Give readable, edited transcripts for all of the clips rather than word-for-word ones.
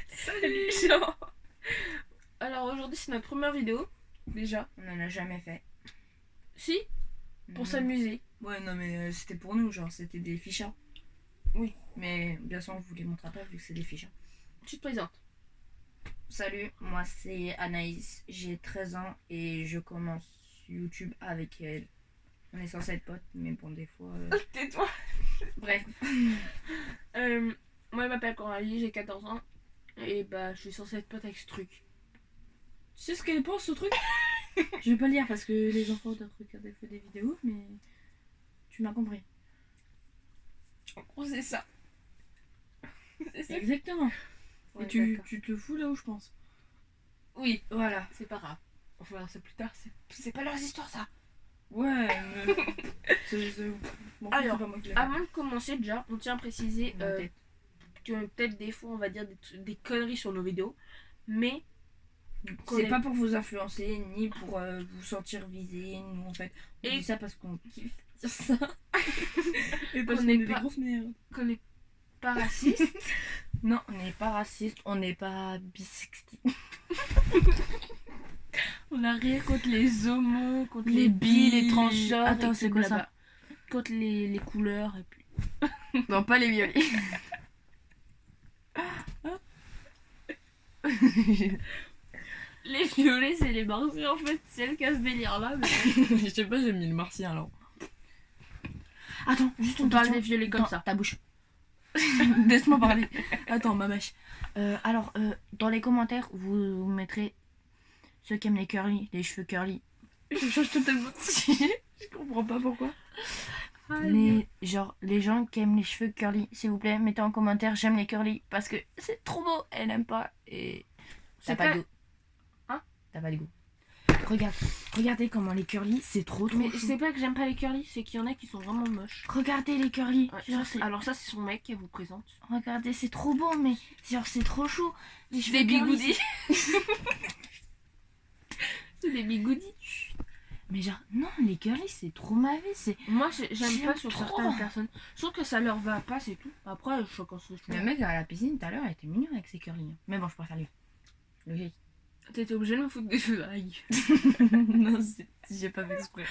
Salut. Genre. Alors aujourd'hui c'est notre première vidéo, déjà. On en a jamais fait. Si, pour Non. s'amuser. Ouais, non, mais c'était pour nous, genre, c'était des fichiers. Oui. Mais bien sûr, on vous les montrera pas vu que c'est des fichiers. Tu te présentes. Salut, moi c'est Anaïs, j'ai 13 ans et je commence YouTube avec elle. On est censé être potes, mais bon, des fois. Tais-toi. Bref. Moi je m'appelle Coralie, j'ai 14 ans. Et bah je suis censée être pote avec ce truc. Tu sais ce qu'elle pense, ce truc? Je vais pas le dire parce que les enfants doivent regarder des vidéos, mais. Tu m'as compris. En gros c'est ça. C'est ça. Exactement. Ouais, Et tu d'accord. te le fous là où je pense. Oui, Voilà. c'est pas grave. On fera ça plus tard, c'est pas leurs histoires ça. Ouais, mais. Bon, Alors, c'est pas moi qui l'ai fait. Avant de commencer déjà, on tient à préciser Ma tête. que peut-être des fois on va dire des conneries sur nos vidéos. Mais qu'on C'est est- pas pour vous influencer ni pour vous sentir visé. Nous en fait, on Et- dit ça parce qu'on kiffe dire ça. Et parce qu'on qu'on est est des pas- grosses merdes. qu'on n'est pas raciste. Non, on n'est pas raciste, on n'est pas bisexuel. On a rien contre les homos, contre Les les bi, les bi, transgenres. attends, et c'est tout quoi ça? là-bas. Contre les couleurs et puis. Non, pas les violets. Les violets, c'est les martiens en fait, c'est elle qui a ce délire là. Mais... Je sais pas, j'ai mis le martien alors. Attends, juste On une parle question. des violets comme Dans ça. Ta bouche. Laisse-moi parler. Attends, ma mèche. Alors, dans les commentaires, vous mettrez ceux qui aiment les curly, les cheveux curly. Je change totalement de sujet. Je comprends pas pourquoi. Mais... Genre, les gens qui aiment les cheveux curly, s'il vous plaît, mettez en commentaire j'aime les curly parce que c'est trop beau. Elle n'aime pas et C'est t'as pas pas- de goût. Hein? T'as pas de goût. Regardez comment les curly, c'est trop Mais chou. c'est pas que j'aime pas les curly, c'est qu'il y en a qui sont vraiment moches. Regardez les curly. Ouais, Genre, alors ça c'est son mec qui vous présente. regardez, c'est trop beau, mais genre c'est trop chou. Les cheveux Des curly, bigoudis. C'est des bigoudis. Mais genre, non, les curly, c'est trop mauvais. C'est... Moi j'aime J'aime pas sur trop. certaines personnes. Je trouve que ça leur va pas, c'est tout. Après, chacun son choix. Le mec à la piscine tout à l'heure, il était mignon avec ses curly. Mais bon, je préfère lui. Logique. T'étais obligé de me foutre des cheveux dans la gueule. Non, j'ai pas fait exprès.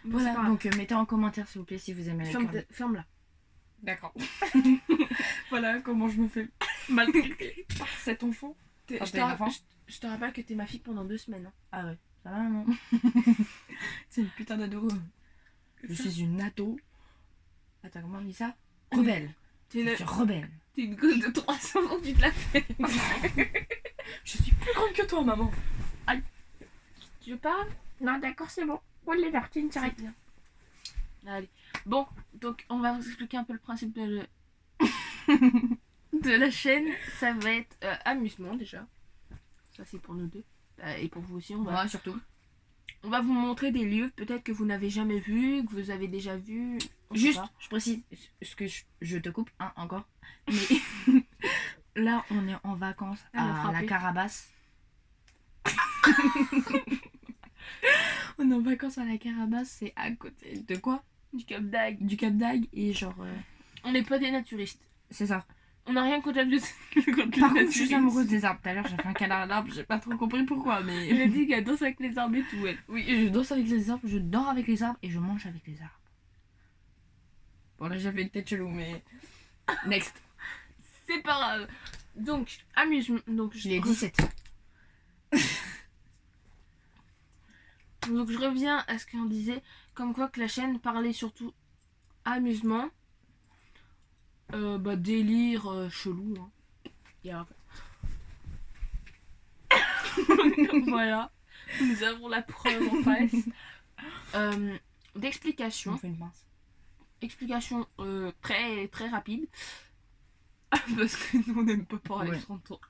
Bon, c'est Voilà, pas grave. donc mettez en commentaire s'il vous plaît si vous aimez les curly. Ferme-la. D'accord. Voilà comment je me fais maltraiter par cet enfant. Je Enfin, te t'es ra- enfant. je te rappelle que t'es ma fille pendant 2 semaines. Hein. Ah ouais, ça va maman. C'est une putain d'ado. Je suis une ado. Attends, comment on dit ça? Rebelle. T'es Je suis rebelle. une gosse de 300 ans, tu te la fais. Je suis plus grande que toi maman. Tu veux pas? Non d'accord c'est bon. On les vertines C'est bien. Allez. Bon, donc on va vous expliquer un peu le principe de la chaîne. Ça va être amusement déjà. Ça c'est pour nous deux. Et pour vous aussi, Moi surtout. on va vous montrer des lieux peut-être que vous n'avez jamais vus, que vous avez déjà vus. on sait Juste, pas. je précise, ce que je te coupe, hein, encore. Mais là, on est en vacances Elle m'a à frappé. la Carabasse. On est en vacances à la Carabasse, c'est à côté de quoi? Du Cap d'Agde. Du Cap d'Agde et genre... On n'est pas des naturistes. c'est ça. On n'a rien contre la Par contre, je suis amoureuse des arbres. Tout à l'heure, j'ai fait un câlin à l'arbre, j'ai pas trop compris pourquoi, mais... Elle a dit qu'elle danse avec les arbres et tout, elle. Oui, je danse avec les arbres, je dors avec les arbres et je mange avec les arbres. Bon, là, j'avais une tête chelou, mais... Next. C'est pas grave. Donc, amusement. Donc, Je l'ai 17. Donc, je reviens à ce qu'on disait. Comme quoi que la chaîne parlait surtout amusement. Délire chelou. Hein. Et après- voilà. Nous avons la preuve en face. On D'explications. fait une pince. Explication très très rapide. Parce que nous on n'aime pas parler Ouais. 30 ans.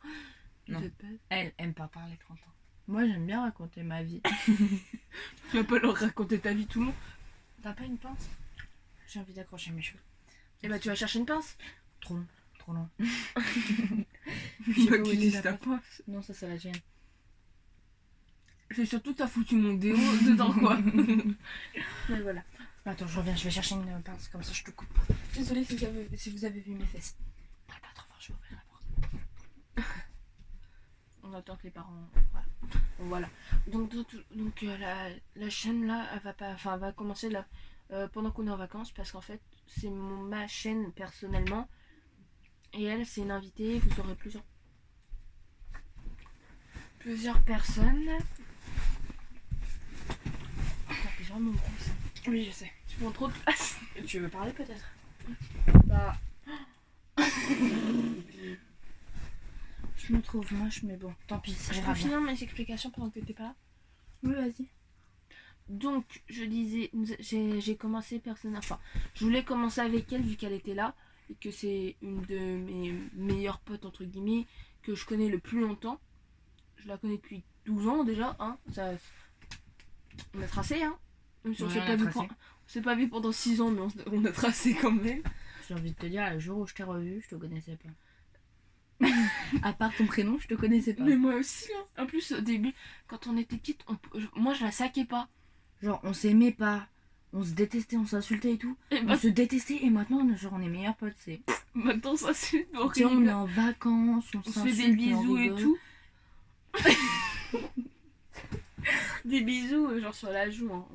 Non. De base. Elle aime pas parler 30 ans. Moi, j'aime bien raconter ma vie. Tu vas pas leur raconter ta vie tout le long. T'as pas une pince? J'ai envie d'accrocher mes cheveux. Et bah tu vas chercher une pince. Trop long. Trop long. Bah, J'ai pas où utilise est ta la pince. Non, ça, c'est la tienne. C'est surtout t'as foutu mon déo dedans quoi. Mais voilà. Attends, je reviens, je vais chercher une pince, comme ça je te coupe. Désolée si vous avez vu mes fesses. Parle pas trop fort, je vais ouvrir la attend que les parents. Voilà. Bon, voilà. Donc la chaîne là, elle va pas. Enfin, elle va commencer là pendant qu'on est en vacances parce qu'en fait, c'est ma chaîne personnellement. Et elle, c'est une invitée. Vous aurez plusieurs personnes. T'es vraiment gros ça. Oui, je sais. Tu prends trop de place. Tu veux parler peut-être? Bah. Je me trouve moche, mais bon, tant pis, ça Je ira peux bien. finir mes explications pendant que t'es pas là. Oui, vas-y. Donc, je disais, j'ai commencé personnellement. Enfin, je voulais commencer avec elle vu qu'elle était là et que c'est une de mes meilleures potes, entre guillemets, que je connais le plus longtemps. Je la connais depuis 12 ans déjà, hein. Ça, on a tracé, hein. Même si on Ouais, s'est on pas a vu tracé. on s'est pas vu pendant 6 ans, mais on a tracé quand même. J'ai envie de te dire, le jour où je t'ai revu, je te connaissais pas. À part ton prénom, je te connaissais pas. Mais moi aussi, hein. En plus, au début, quand on était petite, moi je la saquais pas. Genre, on s'aimait pas, on se détestait, on s'insultait et tout. Et On se détestait et maintenant, genre, on est meilleurs potes. C'est. maintenant, ça c'est Tiens, on est en vacances, on On se s'insulte, fait des bisous on et rigole. tout. Des bisous, genre sur la joue. Hein.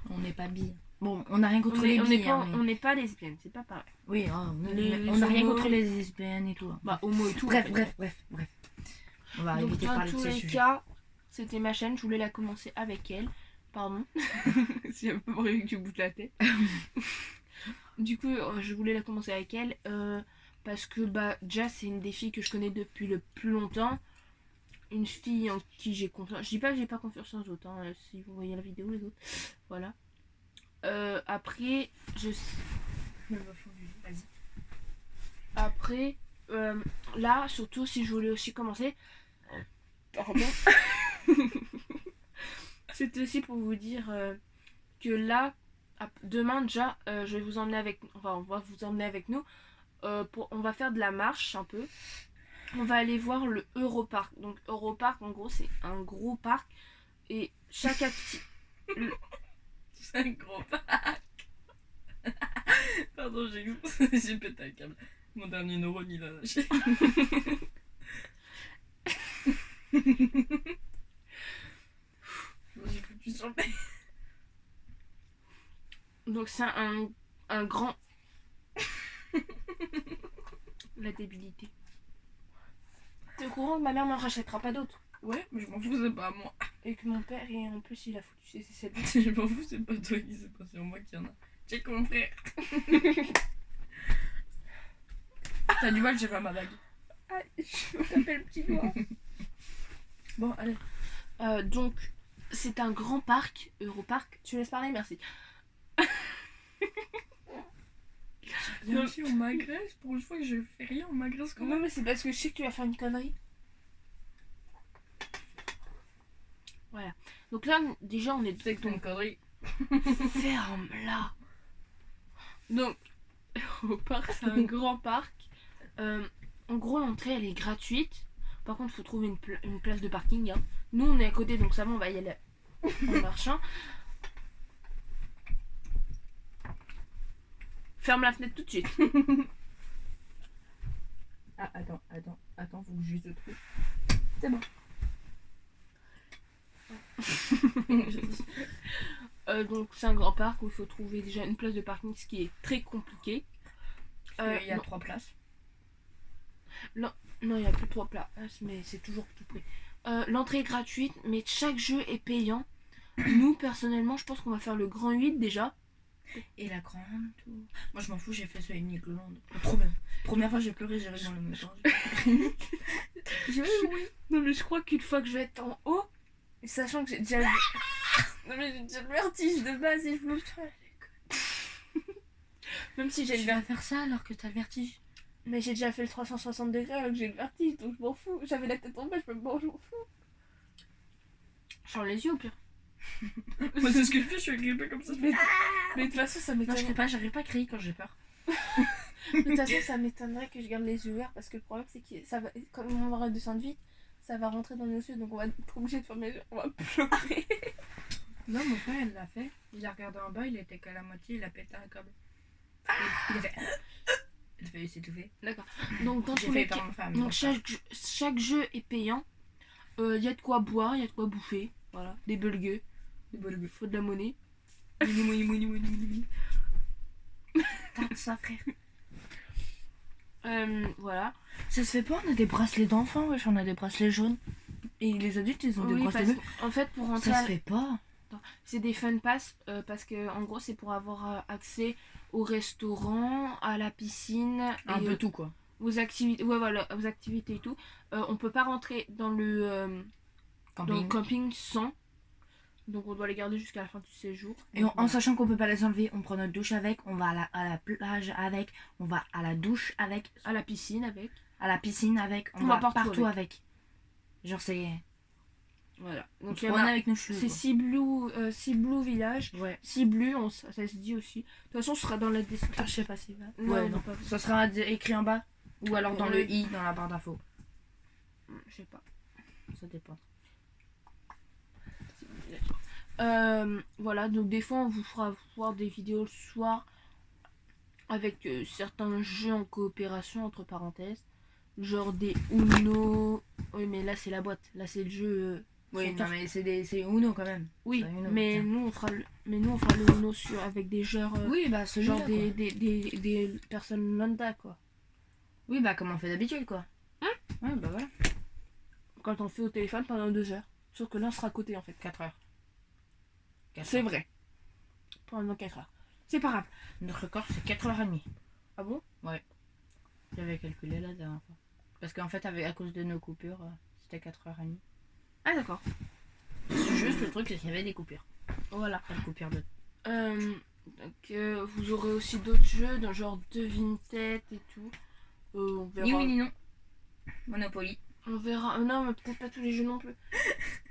On n'est pas bi. Bon, on n'a rien contre On les n'est bi. pas, hein, mais- on n'est pas lesbiennes, c'est pas pareil. Oui, Les on n'a rien homos, contre les lesbiennes et tout. hein. Bah, homo et tout. Bref, en fait. bref. On va Donc, éviter de dans parler de tous ces les sujets. cas, c'était ma chaîne, je voulais la commencer avec elle. Pardon. Si elle peut me réveiller du bout de la tête. Du coup, je voulais la commencer avec elle parce que, bah, déjà, c'est une des filles que je connais depuis le plus longtemps. Une fille en qui j'ai confiance. Je dis pas que j'ai pas confiance en les autres, hein, si vous voyez la vidéo, les autres. Voilà. Après, Vas-y. Après, là, surtout si je voulais aussi commencer. Pardon. C'était aussi pour vous dire que là, demain déjà, je vais vous emmener avec. Enfin, on va vous emmener avec nous. On va faire de la marche un peu. On va aller voir le Europark. Donc, Europark, en gros, c'est un gros parc. Et chaque activité. C'est un gros parc. Pardon, j'ai pété un câble. Mon dernier neurone, il a lâché. Je me suis foutu sur le nez. Donc, c'est un grand. La débilité. T'es au courant que ma mère m'en rachètera pas d'autres? Ouais, mais je m'en fous, c'est pas à moi. Et que mon père, et en plus, il a foutu ses selles. Je m'en fous, c'est pas toi qui c'est pas sur moi qu'il y en a. Check mon frère. T'as du mal, j'ai pas ma bague. Ah, je t'appelle petit doigt. Bon, allez. Donc, c'est un grand parc, Europark. Tu laisses parler, merci. Bien sûr, on m'agresse. Pour une fois que je fais rien, on m'agresse quand Non, même. mais c'est parce que je sais que tu vas faire une connerie. Voilà. Donc là, déjà, on est. C'est que ton connerie. Ferme-la. Donc, au parc, c'est un grand parc. En gros, l'entrée, elle est gratuite. Par contre, il faut trouver une place de parking. Hein. Nous, on est à côté, donc ça va, on va y aller en marchant. Ferme la fenêtre tout de suite. Ah, attends, faut que je vise le truc. C'est bon. Donc, c'est un grand parc où il faut trouver déjà une place de parking, ce qui est très compliqué. Il y a non. 3 places. Non, il n'y a plus 3 places, mais c'est toujours tout près. L'entrée est gratuite, mais chaque jeu est payant. Nous, personnellement, je pense qu'on va faire le grand 8 déjà. Et la grande tout. Moi je m'en fous, j'ai fait ça une Nicolande. Trop bien. Première fois j'ai pleuré, j'ai dans le moteur. Oui. Non, mais je crois qu'une fois que je vais être en haut, et sachant que j'ai déjà non, mais j'ai déjà le vertige de base et je me même si j'ai Tu le vas faire ça alors que t'as le vertige. mais j'ai déjà fait le 360 degrés alors que j'ai le vertige, donc je m'en fous. J'avais la tête en bas, je me bon, je m'en fous. Je ferme les yeux au pire. Moi c'est ce que je fais, je suis agrippée comme ça. Mais de toute façon, ça Non, m'étonnerait. j'arrive pas à crier quand j'ai peur. De toute façon, ça m'étonnerait que je garde les yeux ouverts parce que le problème c'est que ça va, comme on va redescendre vite, ça va rentrer dans nos yeux donc on va être obligé de fermer les yeux, on va pleurer. Non, mon frère il l'a fait. Il a regardé en bas, il était qu'à la moitié, il a pété un câble. Il a fait. Il a failli s'étouffer. D'accord. Donc dans J'ai tous les fait cas, par ma femme. donc chaque jeu est payant. y a de quoi boire, il y a de quoi bouffer. Voilà, des bulgueux. Faut de la monnaie. Money. Tarte ça, frère. Voilà. Ça se fait pas, on a des bracelets d'enfants, wesh, on a des bracelets jaunes. Et les adultes, ils ont des Oui, bracelets parce bleus. en fait, pour rentrer Ça se fait pas. c'est des fun pass parce que en gros c'est pour avoir accès au restaurant, à la piscine Un et peu tout, quoi. aux activités, ouais voilà, aux activités et tout. On peut pas rentrer dans le camping sans, donc on doit les garder jusqu'à la fin du séjour. Et Donc, en voilà. sachant qu'on peut pas les enlever, on prend notre douche avec, on va à la plage avec, on va à la douche avec, À la piscine avec. à la piscine avec, on va va partout partout avec. Genre c'est... Voilà. On Donc se il y en promène a- avec nos cheveux. c'est Ciblou Village. Ouais. Ciblou, ça se dit aussi. De toute façon, ce sera dans la description. Ah, je sais pas si va. Non, Ouais, non, non. pas. Ça sera écrit en bas. Ou alors dans le Oui. i, dans la barre d'infos. Je sais pas. Ça dépend. Voilà, donc des fois on vous fera voir des vidéos le soir avec certains jeux en coopération entre parenthèses, genre des Uno. Oui, mais là c'est la boîte, là c'est le jeu. Oui, sur non mais c'est Uno quand même. Oui, C'est Uno, mais tiens. nous on fera le Uno avec des joueurs, Oui, bah celui-là, genre quoi. des personnes lambda quoi. Oui, bah comme on fait d'habitude, quoi. Ouais, bah voilà. Quand on fait au téléphone pendant 2 heures. Sauf que là on sera à côté en fait. 4 heures. C'est vrai. Pendant 4 heures. C'est pas grave. Notre record, c'est 4h30. Ah bon? J'avais calculé la dernière fois. Parce qu'en fait, à cause de nos coupures, c'était 4h30. Ah d'accord. Juste le truc, c'est qu'il y avait des coupures. Voilà. Pas de coupure de... Donc, vous aurez aussi d'autres jeux, dans genre devine-tête et tout. On verra. Ni oui ni non. Monopoly. On verra. Non, mais peut-être pas tous les jeux non plus.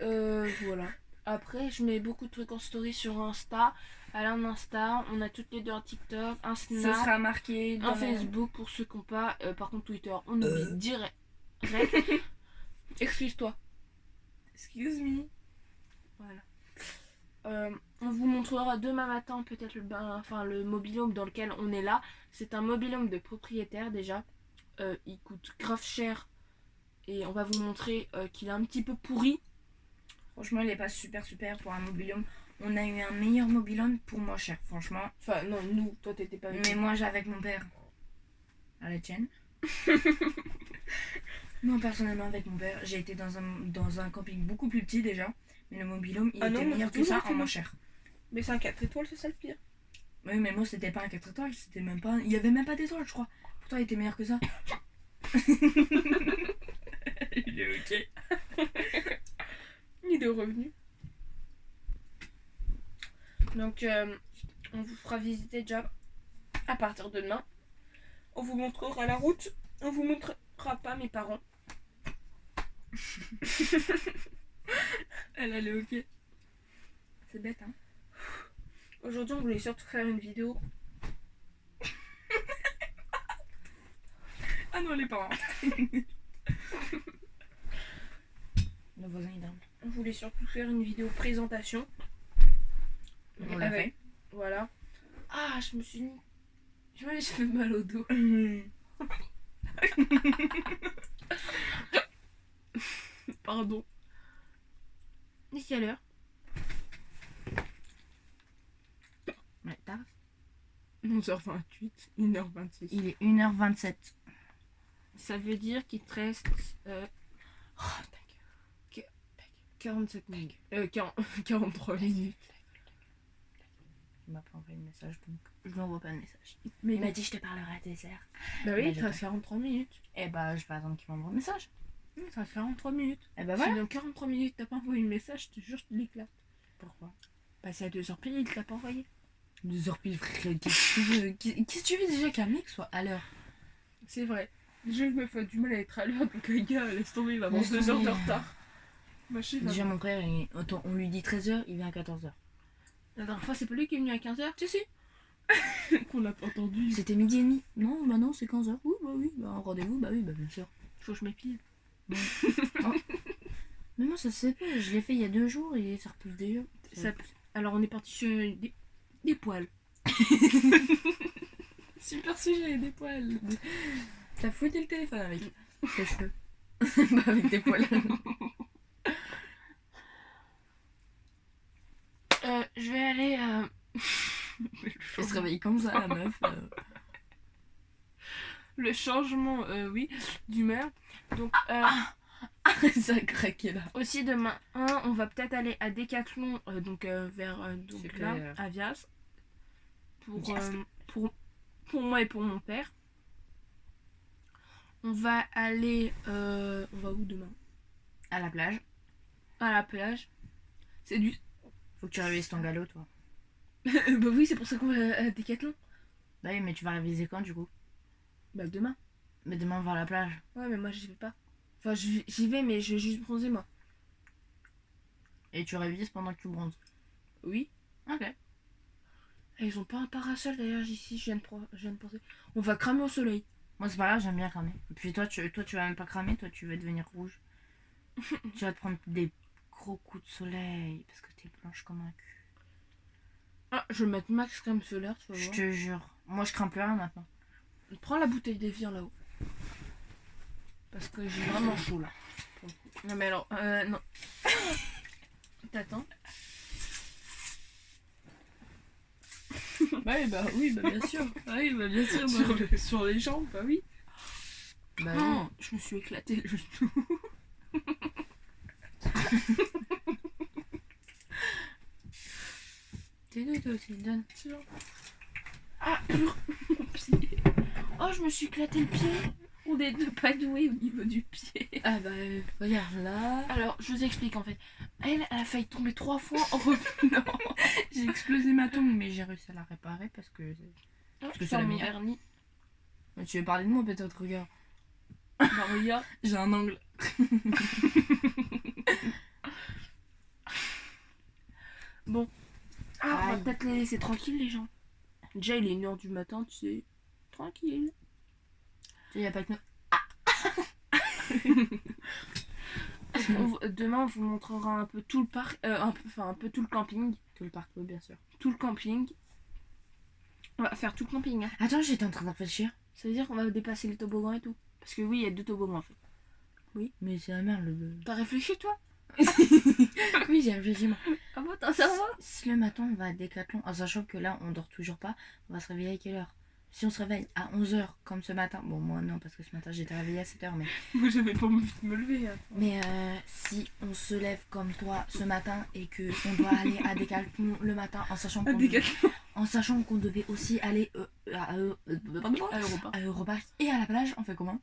Voilà. Après, je mets beaucoup de trucs en story sur Insta. Allez en Insta, on a toutes les deux un TikTok, un Ce Snap, sera marqué dans un la- Facebook pour ceux qui n'ont pas. Par contre, Twitter, on oublie direct. Excuse-toi. Excuse me. Voilà. On vous montrera demain matin peut-être le mobil-home dans lequel on est là. C'est un mobil-home de propriétaire déjà. Il coûte grave cher. Et on va vous montrer qu'il est un petit peu pourri. Franchement, il est pas super pour un mobil-home. On a eu un meilleur mobil-home pour moins cher, franchement. Enfin, non, nous, toi t'étais pas avec Mais nous. moi, j'ai avec mon père. À la tienne. Moi, personnellement, avec mon père, j'ai été dans un camping beaucoup plus petit déjà. Mais le mobil-home, il Ah non, était moi, meilleur j'ai que ça toujours en fait moins moi. cher. Mais c'est un 4 étoiles, c'est ça le pire. Oui, mais moi, c'était pas un 4 étoiles, c'était même pas... Il y avait même pas d'étoiles, je crois. Pourtant, il était meilleur que ça. Il est ok. Ni de revenus. Donc, on vous fera visiter déjà à partir de demain. On vous montrera la route. On vous montrera pas mes parents. Elle est ok. C'est bête, hein. Aujourd'hui, on voulait surtout faire une vidéo. Ah non, les parents. Le voisin, il dorme. On voulait surtout faire une vidéo présentation. On l'a fait. Voilà. Ah, je me suis fait mal au dos. Pardon. Et quelle heure? Ouais, tard. 11h28, 1h26. Il est 1h27. Ça veut dire qu'il te reste Oh, ta gueule. 47 minutes. 43 minutes. Il m'a pas envoyé de message, donc je lui envoie pas de message. Mais Il m'a dit je te parlerai à tes heures. bah Bah, oui, il j'ai te reste 43 minutes. Eh bah, je vais attendre qu'il m'envoie un message. Ça fait 43 minutes. Eh bah Si voilà. dans 43 minutes t'as pas envoyé le message, je te jure, je te l'éclate. Pourquoi? Bah c'est à 2h pile, il te l'a pas envoyé. 2h pile, frère. Qu'est-ce que tu veux déjà qu'un mec soit à l'heure? C'est vrai. Déjà, je me fais du mal à être à l'heure, donc le gars, laisse tomber, il va avoir Laisse 2 heures de tomber. retard. Machine. Déjà, mon frère, attends, on lui dit 13h, il vient à 14h. La dernière fois, c'est pas lui qui est venu à 15h? Si, si. Qu'on l'a pas entendu. C'était midi et demi. Non, bah non, c'est 15h. Oui, bah rendez-vous, bah oui, bah bien sûr. Faut que je m'épile. Mais moi, ça se fait pas. Je l'ai fait il y a 2 jours et ça repousse déjà. Alors, on est parti sur des poils. Super sujet, des poils. T'as fouetté le téléphone avec tes cheveux. Bah avec tes poils. je vais aller... Elle se réveille comme ça, la meuf. Le changement, oui, d'humeur. Donc, Ça a craqué là. aussi demain, on va peut-être aller à Decathlon, donc vers donc C'est là, clair. à Vias, pour, Vias. pour moi et pour mon père. On va aller, on va où demain? À la plage. À la plage. C'est du... Faut que tu révises ton galop, toi. Bah oui, c'est pour ça qu'on va à Decathlon. Bah oui, mais tu vas réviser quand, du coup? Bah demain. Mais demain, on va à la plage. Ouais, mais moi j'y vais pas. Enfin, j'y vais, mais je vais juste bronzer, moi. Et tu révises pendant que tu bronzes. Oui. Ok. Et ils ont pas un parasol d'ailleurs ici, je viens de penser. On va cramer au soleil. Moi, c'est pas grave, j'aime bien cramer. Et puis toi, tu vas même pas cramer, toi, tu vas devenir rouge. Tu vas te prendre des gros coups de soleil parce que t'es blanche comme un cul. Ah, je vais mettre max crème solaire, tu vas Je voir. te jure. Moi, je crains plus rien maintenant. Prends la bouteille d'Evian là-haut. Parce que j'ai vraiment chaud là. Non mais alors, non. T'attends. oui, bah bien sûr. Oui, bah bien sûr. Sur les jambes, bah oui. Bah Oh, je me suis éclaté le genou. T'es deux, toi aussi, donne. Ah, mon pied. Oh, je me suis éclaté le pied. On est deux pas doués au niveau du pied. Ah bah, regarde là. Alors, je vous explique en fait. Elle a failli tomber 3 fois en revenant. J'ai explosé ma tombe, mais j'ai réussi à la réparer parce que. Parce que c'est la mon meilleure. vernis. Tu veux parler de moi peut-être, regarde. Bah regarde. J'ai un angle. Bon. Ah, on va Aïe. peut-être les laisser tranquilles les gens. Déjà, il est 1h du matin, tu sais. Tranquille. Tu sais, y a pas que nous. Demain, on vous montrera un peu tout le parc, un peu tout le camping. Tout le parcours, bien sûr. Tout le camping. On va faire tout le camping. Hein. Attends, j'étais en train de réfléchir. Ça veut dire qu'on va dépasser les toboggans et tout. Parce que oui, il y a 2 toboggans en fait. Mais c'est la merde le. T'as réfléchi toi? Oui, j'ai réfléchi moi. Ah bon, t'as ça va? Si le matin on va à Decathlon, en sachant que là on dort toujours pas, on va se réveiller à quelle heure? Si on se réveille à 11h comme ce matin, bon moi non parce que ce matin j'étais réveillée à 7h mais... Moi j'avais pas envie de me lever. Hein. Mais si on se lève comme toi ce matin et que on doit aller à Decathlon le matin en sachant qu'on devait aussi aller à Europark et à la plage, on fait comment?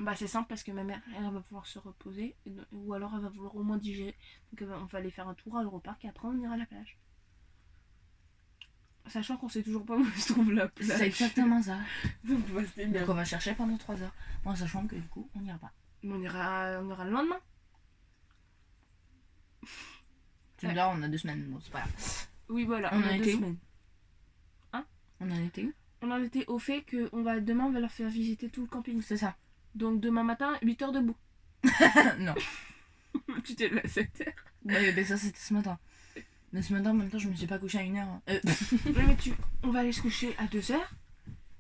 Bah c'est simple parce que ma mère elle va pouvoir se reposer ou alors elle va vouloir au moins digérer. Donc on va aller faire un tour à Europark et après on ira à la plage. Sachant qu'on sait toujours pas où se trouve la plage. C'est exactement ça. Donc on va se démerder. Donc on va chercher pendant 3 heures en sachant que du coup on n'ira pas. On ira le lendemain. Tu me diras, on a 2 semaines, bon c'est pas grave. Oui voilà, On on en a 2 était où semaines. On en était où? On en était au fait que demain on va leur faire visiter tout le camping. C'est ça. Donc demain matin, 8h debout. Non. Tu t'es levé à 7h. Mais ça c'était ce matin. Mais ce matin en même temps je me suis pas couchée à 1h. Oui mais on va aller se coucher à 2h.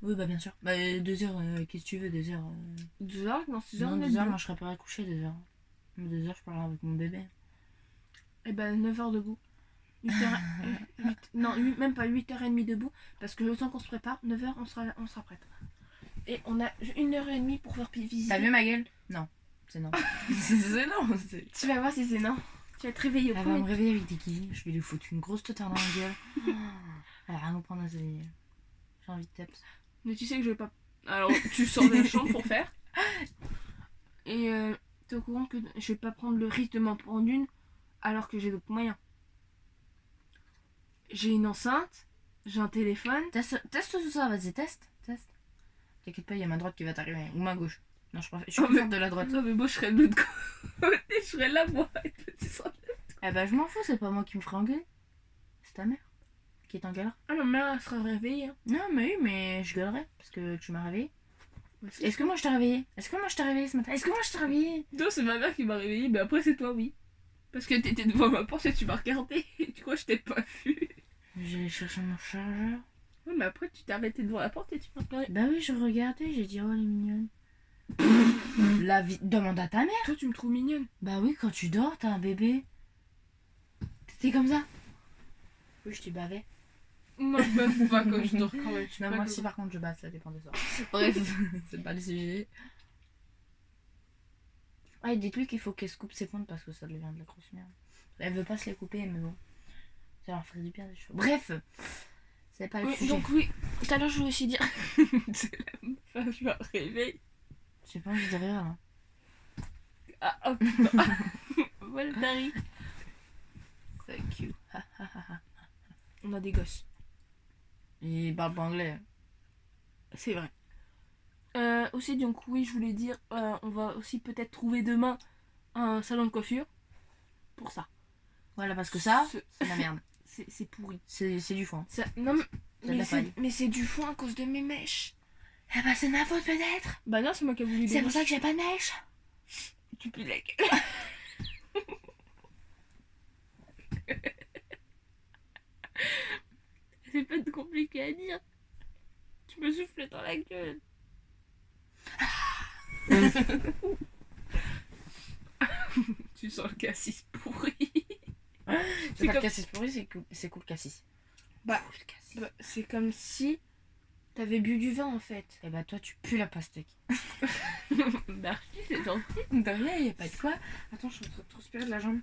Oui bah bien sûr. Bah 2h, qu'est-ce que tu veux 2h 2h, non 6h Non on est 2h debout. moi je serais pas coucher 2h. 2h je parlerai avec mon bébé. Et ben 9h debout. 8h... non, même pas 8h30 debout. Parce que le temps qu'on se prépare, 9h on sera prête. Et on a 1h30 pour faire visiter. T'as vu ma gueule? Non. C'est non. C'est non. Tu vas voir si c'est non. Tu vas te réveiller au Elle va premier. me réveiller avec des kiwis. Je vais lui foutre une grosse totard dans la gueule. Elle va rien nous prendre à sa vie. J'ai envie de taper. Mais tu sais que je vais pas... Alors tu sors de la chambre pour faire. Et t'es au courant que je vais pas prendre le risque de m'en prendre une alors que j'ai d'autres moyens. J'ai une enceinte, j'ai un téléphone. Teste tout ça, vas-y, teste. T'inquiète pas, il y a ma droite qui va t'arriver. Ou ma gauche. Non, je suis plus forte de la droite. Non mais moi je serais de l'autre côté, je serais là moi. Et toi, tu seras... Eh bah je m'en fous, c'est pas moi qui me ferai engueuler. C'est ta mère qui est en galère. Ah ma mère elle sera réveillée. Hein. Non mais oui, mais je gueulerai parce que tu m'as réveillé. Ouais, Est-ce que moi je t'ai réveillé? Est-ce que moi je t'ai réveillé ce matin? Est-ce que moi je t'ai réveillé? non c'est ma mère qui m'a réveillée, mais après c'est toi oui. Parce que t'étais devant ma porte et tu m'as regardé. Et du coup je t'ai pas vu. J'ai cherché mon chargeur. Ouais mais après tu t'es arrêté devant la porte et tu m'as regardé. Bah oui, je regardais, j'ai dit oh elle est mignonne. La vie, demande à ta mère. Toi tu me trouves mignonne. Bah oui, quand tu dors, t'as un bébé. T'étais comme ça. Oui, je t'ai bavé. Non, je bave pas quand je dors quand même. Non, moi si par contre je bave, ça dépend des soirs. Bref, c'est pas le sujet. Ouais, dites-lui qu'il faut qu'elle se coupe ses pointes parce que ça devient de la grosse merde. Elle veut pas se les couper, mais bon. Ça leur ferait du bien des cheveux. Bref, c'est pas le sujet. Donc oui, tout à l'heure je voulais aussi dire... c'est la meuf, je me réveille. J'ai pas envie de rire là. Ah, oh putain. Voilà, Tari. Fuck you. On a des gosses. Il parle pas anglais. C'est vrai. Aussi, donc oui, je voulais dire, on va aussi peut-être trouver demain un salon de coiffure. Pour ça. Voilà, parce que ça, c'est de la merde. C'est pourri. C'est du foin. Ça, non, mais c'est du foin à cause de mes mèches. Eh bah, c'est de ma faute peut-être. Bah non, c'est moi qui ai voulu. C'est pour ça que j'ai pas de mèche. Tu pues la gueule. C'est pas de compliqué à dire. Tu me souffles dans la gueule. Tu sens le cassis pourri. C'est pas le cassis pourri, c'est cool cassis. Bah, c'est comme si t'avais bu du vin en fait. Et bah toi tu pues la pastèque. Merci, c'est gentil. De rien, y a pas de quoi. Attends, je suis en train de transpirer de la jambe.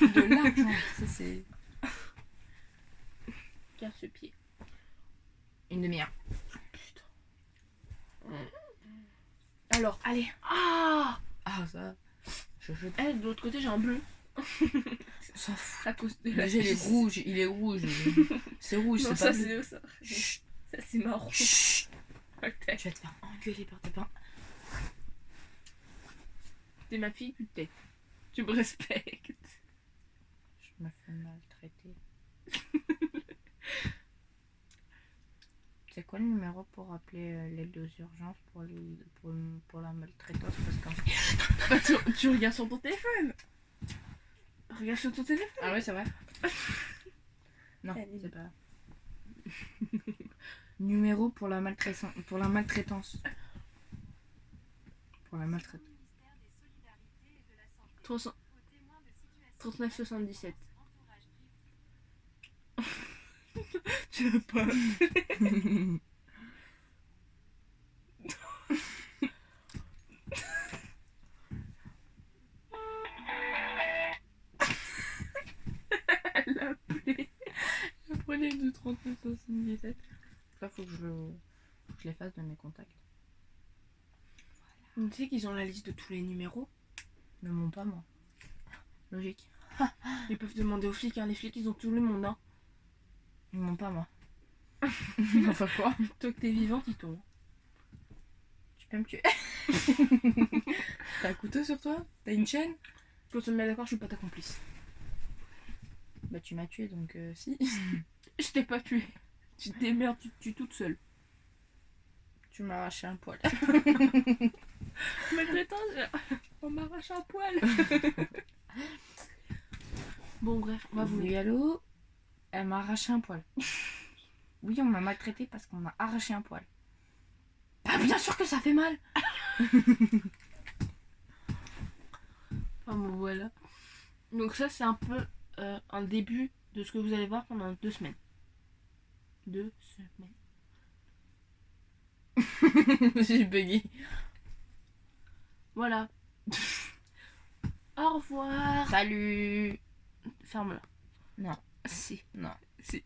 De la jambe. Ça c'est... Garde ce pied. Une demi-heure. Putain. Alors, allez. Ah ça. De l'autre côté, j'ai un bleu. On s'en fout. À cause de la Déjà, il est rouge. C'est rouge, non, c'est pas ça, bleu. ça, c'est marron. Chut. Okay. Tu vas te faire engueuler par tes parents. T'es ma fille, putain. Tu me respectes. Je me fais maltraiter. C'est quoi le numéro pour appeler l'aide aux urgences pour la maltraitance? Parce qu'en tu regardes sur ton téléphone. Regarde sur ton téléphone. Ah ouais, c'est vrai. Non, c'est pas. Numéro pour la maltraitance. Pour la maltraitance. 39,77. Tu veux pas? Elle a appelé. Prenez de 39,77. Là, faut que je les fasse de mes contacts. Tu sais qu'ils ont la liste de tous les numéros? Ne m'ont pas, moi. Logique. Ils peuvent demander aux flics, hein. Les flics, ils ont tout le monde, hein. Ils m'ont pas, moi. Enfin quoi? Toi que t'es vivante, ils t'ont. Tu peux me tuer. T'as un couteau sur toi? T'as une chaîne? Quand on se met d'accord, je suis pas ta complice. Bah tu m'as tué donc si. Je t'ai pas tué. Tu te démerdes, tu te tues toute seule. Tu m'as arraché un poil. Maltraitance, on m'arrache un poil. Bon bref, on va vous... Oui allô? Elle m'a arraché un poil. Oui, on m'a maltraité parce qu'on m'a arraché un poil. Bah bien sûr que ça fait mal. Enfin bon voilà. Donc ça c'est un peu un début de ce que vous allez voir pendant 2 semaines. 2 semaines. J'ai bugué. Voilà. Au revoir. Salut. Ferme-la. Non. Si. Non. Si.